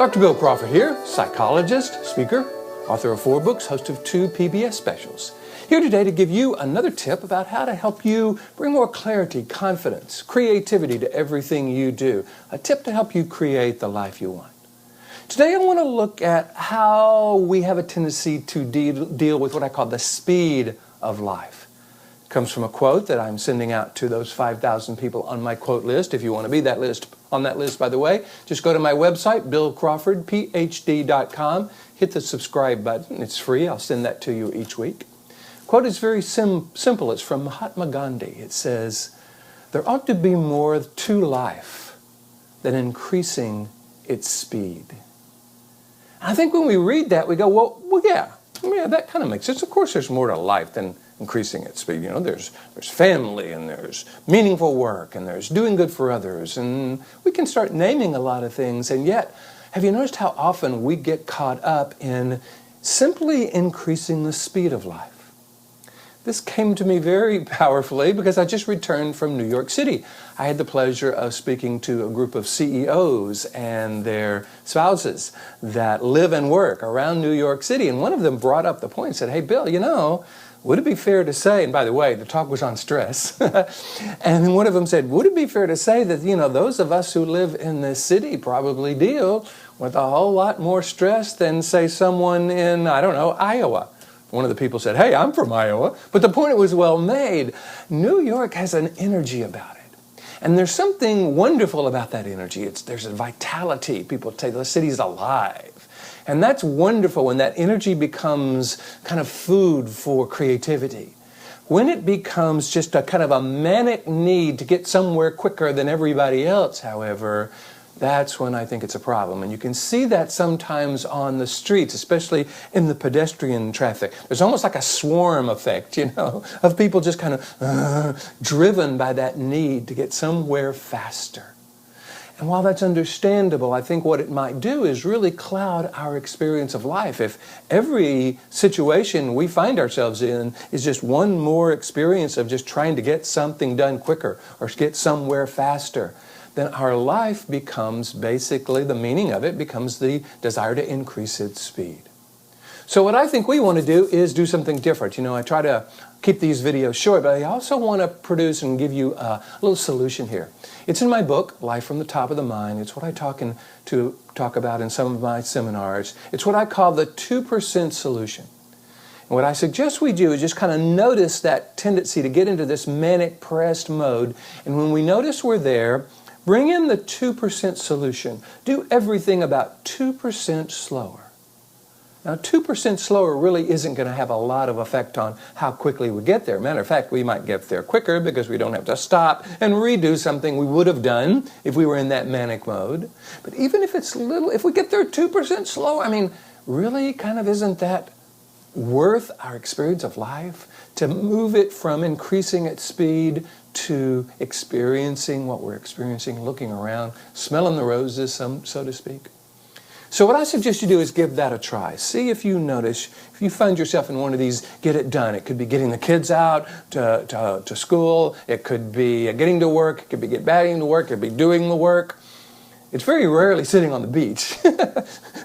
Dr. Bill Crawford here, psychologist, speaker, author of 4 books, host of 2 PBS specials. Here today to give you another tip about how to help you bring more clarity, confidence, creativity to everything you do. A tip to help you create the life you want. Today I want to look at how we have a tendency to deal with what I call the speed of life. It comes from a quote that I'm sending out to those 5,000 people on my quote list. If you want to be on that list, by the way, just go to my website, billcrawfordphd.com. Hit the subscribe button. It's free. I'll send that to you each week. The quote is very simple. It's from Mahatma Gandhi. It says, "There ought to be more to life than increasing its speed." I think when we read that, we go, well, yeah, that kind of makes sense. Of course, there's more to life than increasing its speed. You know, there's family, and there's meaningful work, and there's doing good for others, and we can start naming a lot of things. And yet, have you noticed how often we get caught up in simply increasing the speed of life? This came to me very powerfully because I just returned from New York City. I had the pleasure of speaking to a group of CEOs and their spouses that live and work around New York City. And one of them brought up the point and said, "Hey, Bill, would it be fair to say," and by the way, the talk was on stress, and one of them said, "Would it be fair to say that, those of us who live in this city probably deal with a whole lot more stress than, say, someone in, Iowa?" One of the people said, "Hey, I'm from Iowa." But the point was well made. New York has an energy about it. And there's something wonderful about that energy. There's a vitality. People say the city's alive. And that's wonderful when that energy becomes kind of food for creativity. When it becomes just a kind of a manic need to get somewhere quicker than everybody else, however, that's when I think it's a problem. And you can see that sometimes on the streets, especially in the pedestrian traffic. There's almost like a swarm effect, of people just kind of driven by that need to get somewhere faster. And while that's understandable, I think what it might do is really cloud our experience of life. If every situation we find ourselves in is just one more experience of just trying to get something done quicker or get somewhere faster, then our life becomes basically, the meaning of it becomes the desire to increase its speed. So what I think we want to do is do something different. I try to keep these videos short, but I also want to produce and give you a little solution here. It's in my book, Life from the Top of the Mind. It's what I talk about in some of my seminars. It's what I call the 2% solution. And what I suggest we do is just kind of notice that tendency to get into this manic pressed mode. And when we notice we're there, bring in the 2% solution. Do everything about 2% slower. Now, 2% slower really isn't going to have a lot of effect on how quickly we get there. Matter of fact, we might get there quicker because we don't have to stop and redo something we would have done if we were in that manic mode. But even if it's if we get there 2% slow, really kind of isn't that worth our experience of life? To move it from increasing its speed to experiencing what we're experiencing, looking around, smelling the roses, so to speak. So what I suggest you do is give that a try. See if you notice, if you find yourself in one of these get it done. It could be getting the kids out to school. It could be getting to work. It could be getting to work. It could be doing the work. It's very rarely sitting on the beach.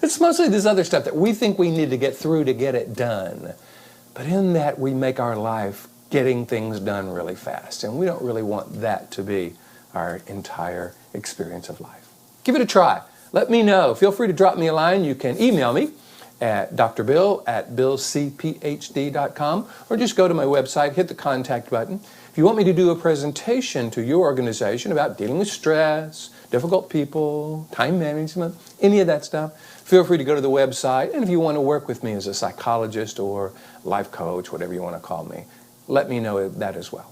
It's mostly this other stuff that we think we need to get through to get it done. But in that, we make our life getting things done really fast. And we don't really want that to be our entire experience of life. Give it a try. Let me know. Feel free to drop me a line. You can email me at drbill@billcphd.com or just go to my website, hit the contact button. If you want me to do a presentation to your organization about dealing with stress, difficult people, time management, any of that stuff, feel free to go to the website. And if you want to work with me as a psychologist or life coach, whatever you want to call me, let me know that as well.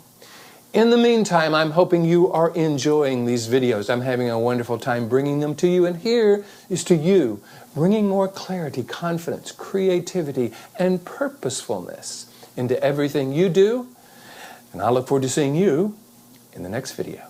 In the meantime, I'm hoping you are enjoying these videos. I'm having a wonderful time bringing them to you. And here is to you, bringing more clarity, confidence, creativity, and purposefulness into everything you do. And I look forward to seeing you in the next video.